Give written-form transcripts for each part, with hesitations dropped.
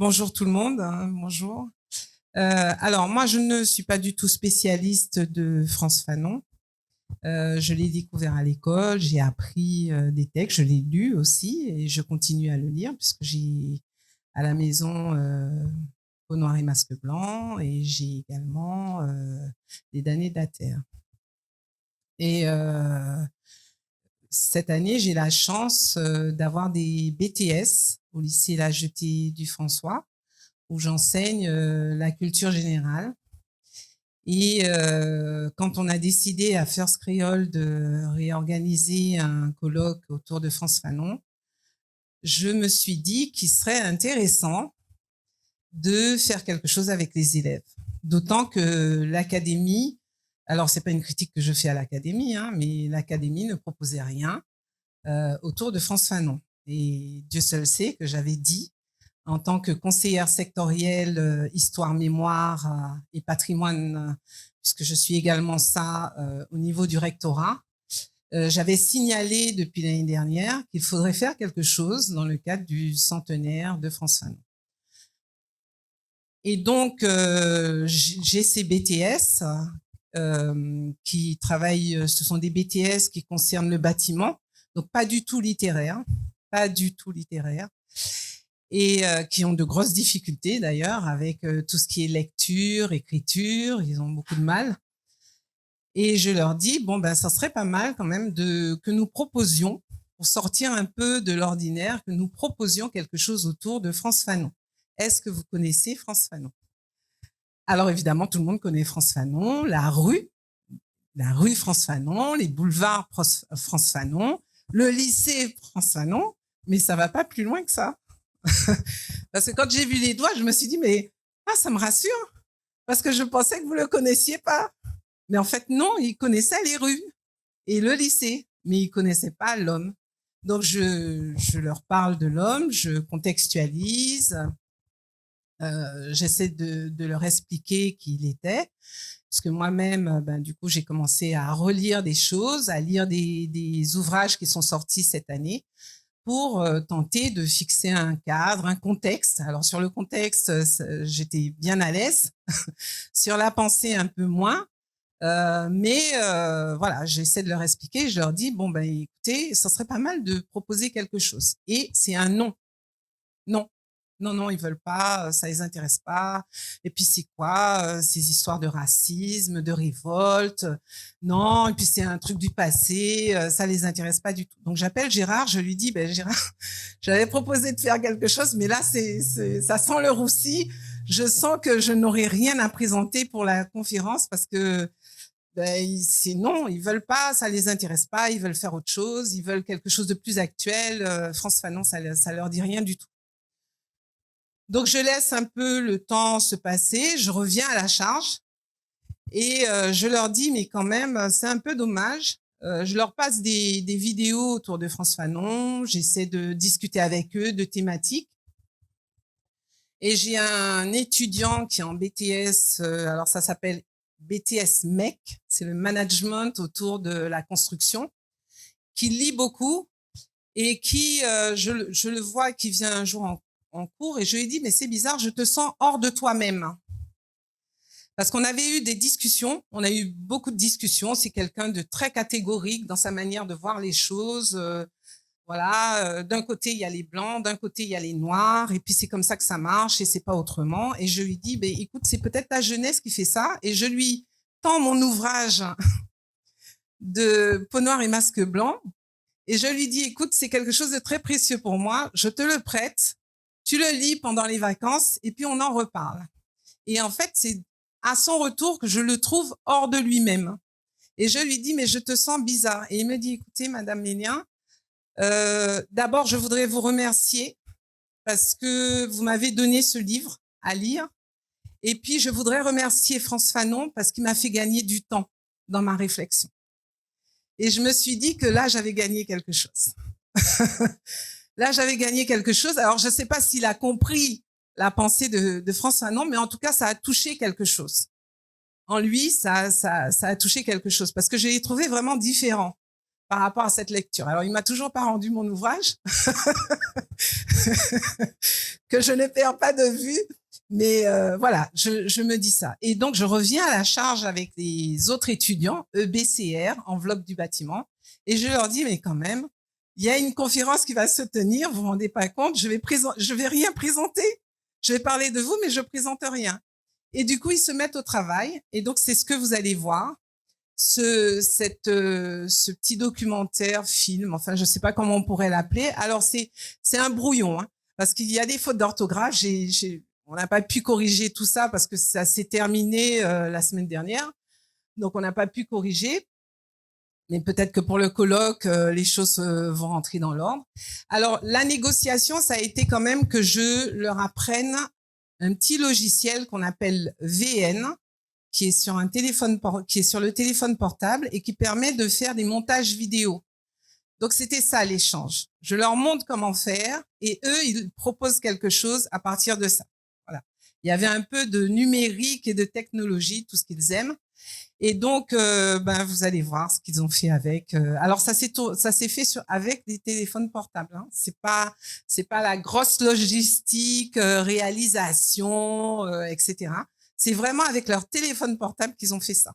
Bonjour tout le monde, hein, bonjour. Alors moi, je ne suis pas du tout spécialiste de Frantz Fanon. Je l'ai découvert à l'école, j'ai appris des textes, je l'ai lu aussi et je continue à le lire puisque j'ai à la maison Peau noire et masque blanc et j'ai également Les damnés de la terre. Et cette année, j'ai la chance d'avoir des BTS au lycée La Jetée du François où j'enseigne la culture générale. Et quand on a décidé à First Creole de réorganiser un colloque autour de Frantz Fanon, je me suis dit qu'il serait intéressant de faire quelque chose avec les élèves. D'autant que l'académie, alors c'est pas une critique que je fais à l'académie, hein, mais l'académie ne proposait rien autour de Frantz Fanon. Et Dieu seul sait que j'avais dit en tant que conseillère sectorielle histoire, mémoire et patrimoine, puisque je suis également ça au niveau du rectorat, j'avais signalé depuis l'année dernière qu'il faudrait faire quelque chose dans le cadre du centenaire de Frantz Fanon. Et donc, j'ai ces BTS qui travaillent, ce sont des BTS qui concernent le bâtiment, donc pas du tout littéraire, pas du tout littéraire, et qui ont de grosses difficultés d'ailleurs avec tout ce qui est lecture, écriture, ils ont beaucoup de mal. Et je leur dis, bon, ben, ça serait pas mal quand même que nous proposions, pour sortir un peu de l'ordinaire, que nous proposions quelque chose autour de Frantz Fanon. Est-ce que vous connaissez Frantz Fanon? Alors évidemment, tout le monde connaît Frantz Fanon, la rue Frantz Fanon, les boulevards Frantz Fanon, le lycée Frantz Fanon, mais ça va pas plus loin que ça. Parce que quand j'ai vu les doigts, je me suis dit, mais ça me rassure, parce que je pensais que vous le connaissiez pas. Mais en fait, non, il connaissait les rues et le lycée, mais il connaissait pas l'homme. Donc, je leur parle de l'homme, je contextualise, j'essaie de leur expliquer qui il était. Parce que moi-même, du coup, j'ai commencé à relire des choses, à lire des ouvrages qui sont sortis cette année pour tenter de fixer un cadre, un contexte. Alors, sur le contexte, j'étais bien à l'aise. Sur la pensée, un peu moins. Mais voilà, j'essaie de leur expliquer. Je leur dis, bon, ben, écoutez, ça serait pas mal de proposer quelque chose. Et c'est un non. Non. Non, non, ils veulent pas, ça les intéresse pas. Et puis c'est quoi ces histoires de racisme, de révolte? Non, et puis c'est un truc du passé, ça les intéresse pas du tout. Donc j'appelle Gérard, je lui dis, ben Gérard, j'avais proposé de faire quelque chose, mais là ça sent le roussi. Je sens que je n'aurai rien à présenter pour la conférence parce que c'est non, ils veulent pas, ça les intéresse pas, ils veulent faire autre chose, ils veulent quelque chose de plus actuel. Frantz Fanon, ça leur dit rien du tout. Donc, je laisse un peu le temps se passer, je reviens à la charge et je leur dis, mais quand même, c'est un peu dommage. Je leur passe des vidéos autour de Frantz Fanon, j'essaie de discuter avec eux de thématiques. Et j'ai un étudiant qui est en BTS, alors ça s'appelle BTS MEC, c'est le management autour de la construction, qui lit beaucoup et qui, je le vois, qui vient un jour en cours et je lui ai dit, mais c'est bizarre, je te sens hors de toi-même. Parce qu'on avait eu des discussions, on a eu beaucoup de discussions, c'est quelqu'un de très catégorique dans sa manière de voir les choses. Voilà, d'un côté il y a les blancs, d'un côté il y a les noirs, et puis c'est comme ça que ça marche et c'est pas autrement. Et je lui dis, ben écoute, c'est peut-être ta jeunesse qui fait ça. Et je lui tends mon ouvrage de Peau noire et masque blanc. Et je lui dis, écoute, c'est quelque chose de très précieux pour moi, je te le prête, tu le lis pendant les vacances et puis on en reparle. Et en fait, c'est à son retour que je le trouve hors de lui-même. Et je lui dis, mais je te sens bizarre. Et il me dit, écoutez, Madame Lénien, d'abord, je voudrais vous remercier parce que vous m'avez donné ce livre à lire. Et puis, je voudrais remercier Frantz Fanon parce qu'il m'a fait gagner du temps dans ma réflexion. Et je me suis dit que là, j'avais gagné quelque chose. Là, j'avais gagné quelque chose. Alors, je ne sais pas s'il a compris la pensée de Frantz Fanon, mais en tout cas, ça a touché quelque chose. En lui, ça a touché quelque chose parce que je l'ai trouvé vraiment différent par rapport à cette lecture. Alors, il m'a toujours pas rendu mon ouvrage, que je ne perds pas de vue, mais voilà, je me dis ça. Et donc, je reviens à la charge avec les autres étudiants, EBCR, enveloppe du bâtiment, et je leur dis, mais quand même, il y a une conférence qui va se tenir, vous vous rendez pas compte, je vais rien présenter. Je vais parler de vous, mais je présente rien. Et du coup, ils se mettent au travail. Et donc, c'est ce que vous allez voir. Ce petit documentaire, film, enfin, je sais pas comment on pourrait l'appeler. Alors, c'est un brouillon, hein, parce qu'il y a des fautes d'orthographe. On n'a pas pu corriger tout ça parce que ça s'est terminé la semaine dernière. Donc, on n'a pas pu corriger. Mais peut-être que pour le colloque, les choses vont rentrer dans l'ordre. Alors, la négociation, ça a été quand même que je leur apprenne un petit logiciel qu'on appelle VN, qui est sur le téléphone portable et qui permet de faire des montages vidéo. Donc, c'était ça l'échange. Je leur montre comment faire et eux, ils proposent quelque chose à partir de ça. Voilà. Il y avait un peu de numérique et de technologie, tout ce qu'ils aiment. Et donc, vous allez voir ce qu'ils ont fait avec. Alors, ça s'est fait avec des téléphones portables. Hein. C'est pas la grosse logistique, réalisation, etc. C'est vraiment avec leur téléphone portable qu'ils ont fait ça.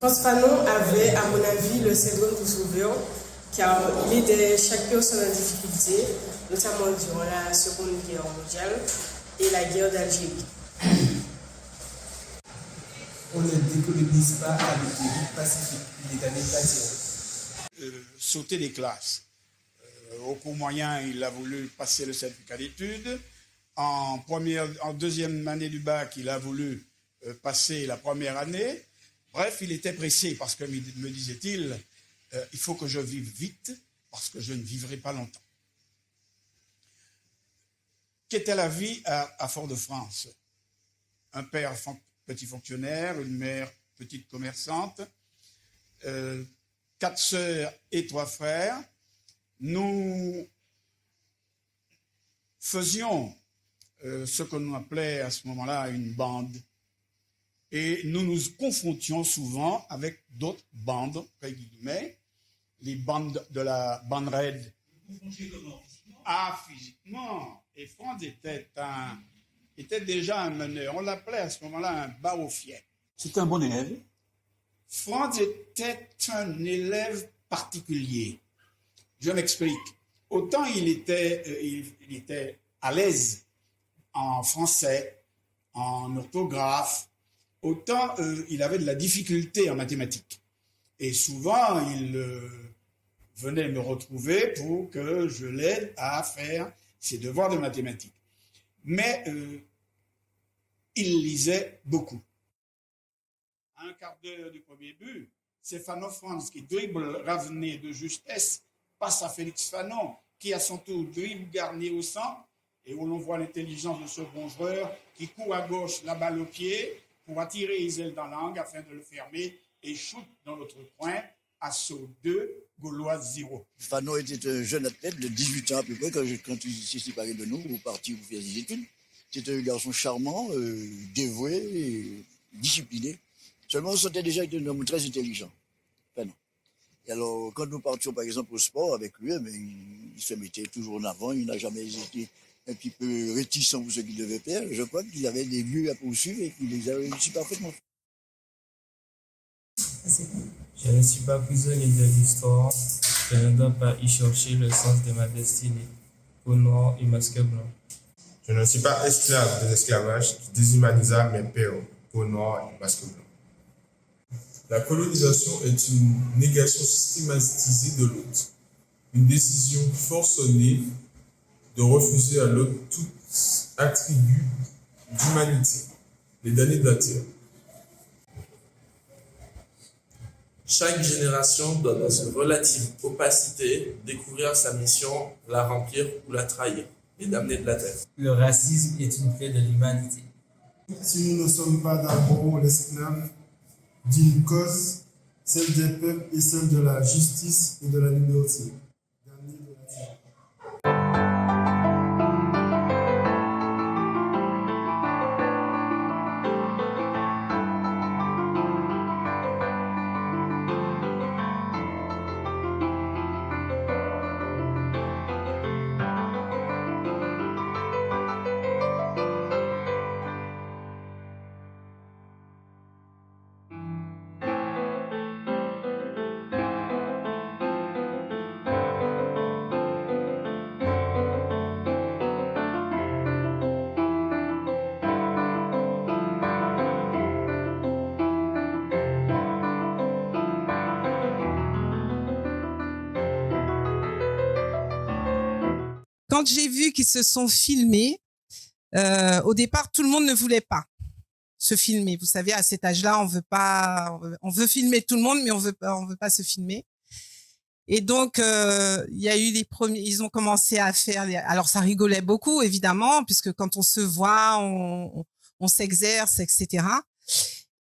François Fanon avait, à mon avis, le syndrome du sauveur, car il aidait chaque personne en difficulté, notamment durant la Seconde Guerre mondiale et la guerre d'Algérie. On ne décolonise pas avec des luttes pacifiques. Il est un état sauter des classes. Au cours moyen, il a voulu passer le certificat d'études. En deuxième année du bac, il a voulu passer la première année. Bref, il était pressé parce que, me disait-il, il faut que je vive vite parce que je ne vivrai pas longtemps. Qu'était la vie à Fort-de-France? Un père petit fonctionnaire, une mère petite commerçante, 4 sœurs et 3 frères. Nous faisions ce que l'on appelait à ce moment-là une bande. Et nous nous confrontions souvent avec d'autres bandes, entre guillemets, les bandes de la bande raide. Vous confrontiez comment? Physiquement? Ah, physiquement. Et Franz était déjà un meneur. On l'appelait à ce moment-là un baofiet. C'était un bon élève? Franz était un élève particulier. Je m'explique. Autant il était à l'aise en français, en orthographe, autant il avait de la difficulté en mathématiques. Et souvent, il venait me retrouver pour que je l'aide à faire ses devoirs de mathématiques. Mais il lisait beaucoup. À un quart d'heure du premier but, c'est Fanon Franz qui dribble Ravenet de justesse, passe à Félix Fanon, qui à son tour dribble Garnier au centre, et où l'on voit l'intelligence de ce bon joueur qui court à gauche, la balle au pied, pour attirer Isel dans l'angle afin de le fermer et shoot dans l'autre coin, assaut 2, Gauloise 0. Fanon était un jeune athlète de 18 ans à peu près quand il s'est séparé de nous, pour partir pour faire des études. C'était un garçon charmant, dévoué, et discipliné. Seulement, on sentait déjà qu'il était un homme très intelligent. Fanon. Et alors, quand nous partions par exemple au sport avec lui, il se mettait toujours en avant, il n'a jamais été un petit peu réticent pour ce qu'il devait faire. Je crois qu'il avait des buts à poursuivre et qu'il les a réussi parfaitement. Je ne suis pas prisonnier de l'histoire, je ne dois pas y chercher le sens de ma destinée, peau noire et masque blanc. Je ne suis pas esclave de l'esclavage qui déshumanisa mes pères, peau noire et masque blanc. La colonisation est une négation systématisée de l'autre, une décision forcenée de refuser à l'autre tout attribut d'humanité, les damnés de la terre. Chaque génération doit, dans une relative opacité, découvrir sa mission, la remplir ou la trahir, les damnés de la terre. Le racisme est une plaie de l'humanité. Si nous ne sommes pas d'abord l'esclave d'une cause, celle des peuples et celle de la justice et de la liberté. Damnés de la terre. Quand j'ai vu qu'ils se sont filmés, au départ, tout le monde ne voulait pas se filmer. Vous savez, à cet âge-là, on veut filmer tout le monde, mais on veut pas se filmer. Et donc, il y a eu les premiers, ils ont commencé à faire, alors ça rigolait beaucoup, évidemment, puisque quand on se voit, on s'exerce, etc.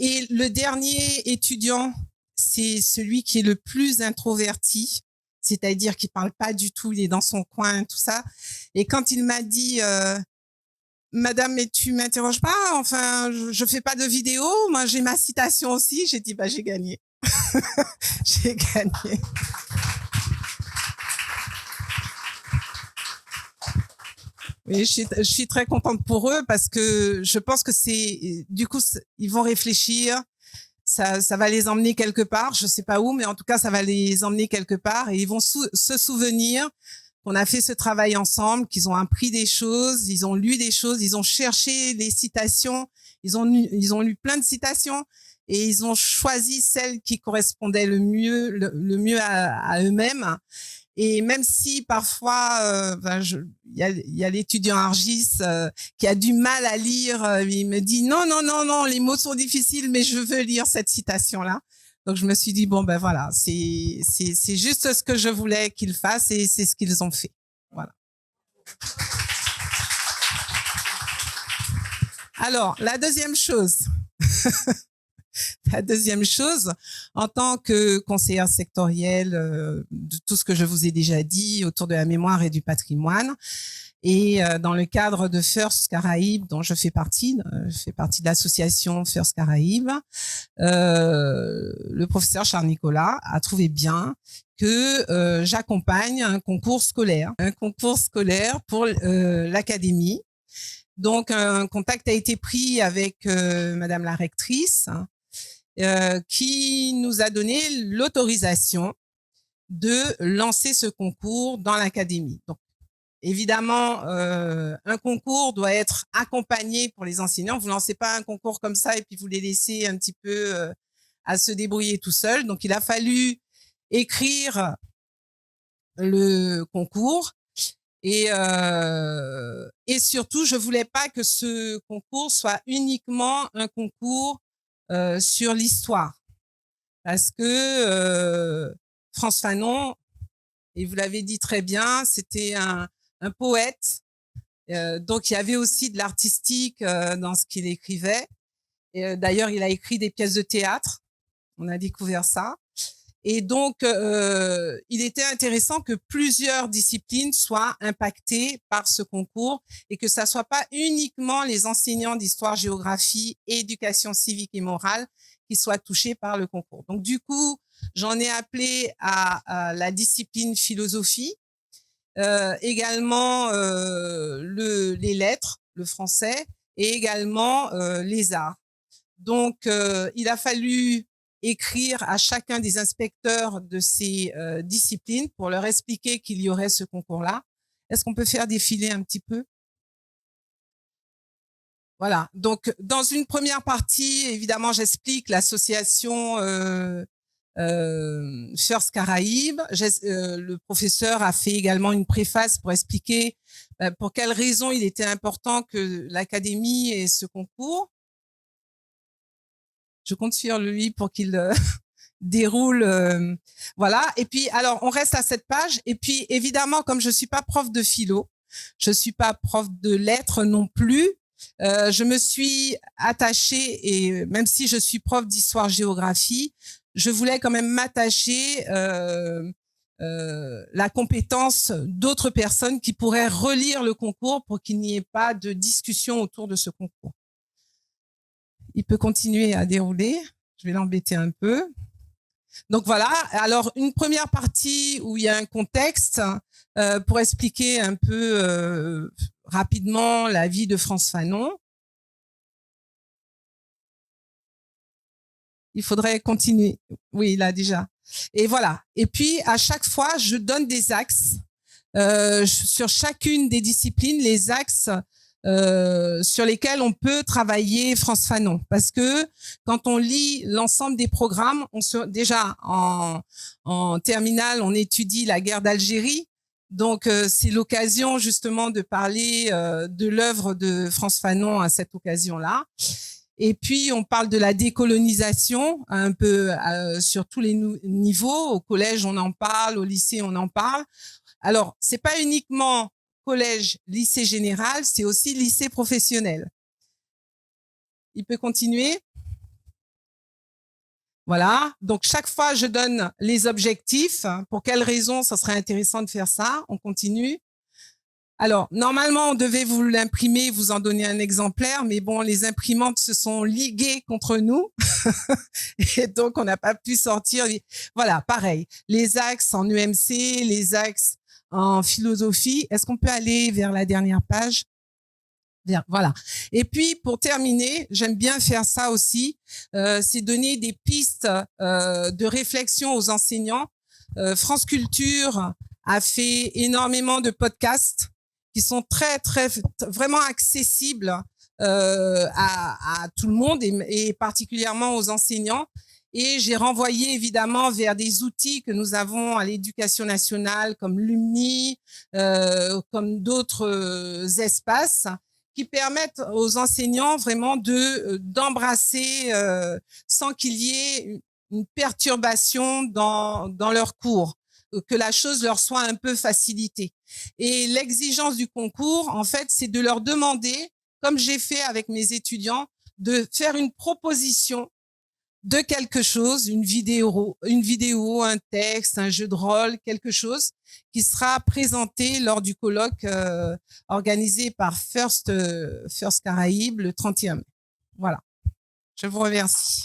Et le dernier étudiant, c'est celui qui est le plus introverti, c'est-à-dire qu'il parle pas du tout, il est dans son coin, tout ça. Et quand il m'a dit, Madame, mais tu m'interroges pas, enfin, je fais pas de vidéo, moi j'ai ma citation aussi, j'ai dit, bah j'ai gagné. J'ai gagné. Oui, je suis très contente pour eux parce que je pense que du coup, ils vont réfléchir. Ça va les emmener quelque part. Je sais pas où, mais en tout cas, ça va les emmener quelque part et ils vont se souvenir qu'on a fait ce travail ensemble, qu'ils ont appris des choses, ils ont lu des choses, ils ont cherché les citations, ils ont lu plein de citations et ils ont choisi celles qui correspondaient le mieux à eux-mêmes. Et même si parfois, il y a l'étudiant Argis qui a du mal à lire, il me dit non, les mots sont difficiles, mais je veux lire cette citation-là. Donc je me suis dit bon ben voilà, c'est juste ce que je voulais qu'ils fassent et c'est ce qu'ils ont fait. Voilà. Alors la deuxième chose. La deuxième chose, en tant que conseillère sectorielle de tout ce que je vous ai déjà dit autour de la mémoire et du patrimoine, et dans le cadre de First Caraïbes, dont je fais partie de l'association First Caraïbes, le professeur Charles Nicolas a trouvé bien que j'accompagne un concours scolaire pour l'académie. Donc, un contact a été pris avec Madame la rectrice qui nous a donné l'autorisation de lancer ce concours dans l'académie. Donc, évidemment, un concours doit être accompagné pour les enseignants. Vous lancez pas un concours comme ça et puis vous les laissez un petit peu à se débrouiller tout seuls. Donc, il a fallu écrire le concours et surtout, je voulais pas que ce concours soit uniquement un concours sur l'histoire, parce que Frantz Fanon, et vous l'avez dit très bien, c'était un poète, donc il y avait aussi de l'artistique dans ce qu'il écrivait. D'ailleurs, il a écrit des pièces de théâtre, on a découvert ça. Et donc, il était intéressant que plusieurs disciplines soient impactées par ce concours et que ça soit pas uniquement les enseignants d'histoire, géographie, éducation civique et morale qui soient touchés par le concours. Donc, du coup, j'en ai appelé à la discipline philosophie, également les lettres, le français, et également les arts. Donc, il a fallu écrire à chacun des inspecteurs de ces disciplines pour leur expliquer qu'il y aurait ce concours-là. Est-ce qu'on peut faire défiler un petit peu? Voilà. Donc, dans une première partie, évidemment, j'explique l'association First Caraïbes. Le professeur a fait également une préface pour expliquer pour quelles raisons il était important que l'académie ait ce concours. Je compte sur lui pour qu'il déroule. Voilà. Et puis, alors, on reste à cette page. Et puis, évidemment, comme je suis pas prof de philo, je suis pas prof de lettres non plus, je me suis attachée, et même si je suis prof d'histoire-géographie, je voulais quand même m'attacher la compétence d'autres personnes qui pourraient relire le concours pour qu'il n'y ait pas de discussion autour de ce concours. Il peut continuer à dérouler. Je vais l'embêter un peu. Donc voilà. Alors, une première partie où il y a un contexte pour expliquer un peu rapidement la vie de Frantz Fanon. Il faudrait continuer. Oui, là déjà. Et voilà. Et puis, à chaque fois, je donne des axes sur chacune des disciplines, les axes sur lesquels on peut travailler Frantz Fanon, parce que quand on lit l'ensemble des programmes, déjà en terminale, on étudie la guerre d'Algérie, donc c'est l'occasion justement de parler de l'œuvre de Frantz Fanon à cette occasion-là. Et puis on parle de la décolonisation un peu sur tous les niveaux. Au collège, on en parle, au lycée, on en parle. Alors, c'est pas uniquement collège, lycée général, c'est aussi lycée professionnel. Il peut continuer. Voilà. Donc, chaque fois, je donne les objectifs. Pour quelles raisons ça serait intéressant de faire ça? On continue. Alors, normalement, on devait vous l'imprimer, vous en donner un exemplaire, mais bon, les imprimantes se sont liguées contre nous. Et donc, on n'a pas pu sortir. Voilà, pareil. Les axes en EMC, les axes en philosophie. Est-ce qu'on peut aller vers la dernière page? Bien, voilà. Et puis, pour terminer, j'aime bien faire ça aussi, c'est donner des pistes de réflexion aux enseignants. France Culture a fait énormément de podcasts qui sont vraiment accessibles à tout le monde et particulièrement aux enseignants. Et j'ai renvoyé évidemment vers des outils que nous avons à l'Éducation nationale comme Lumni, comme d'autres espaces qui permettent aux enseignants vraiment d'embrasser sans qu'il y ait une perturbation dans leur cours, que la chose leur soit un peu facilitée. Et l'exigence du concours, en fait, c'est de leur demander, comme j'ai fait avec mes étudiants, de faire une proposition de quelque chose, une vidéo, un texte, un jeu de rôle, quelque chose qui sera présenté lors du colloque organisé par First Caraïbes le 31 mai. Voilà. Je vous remercie.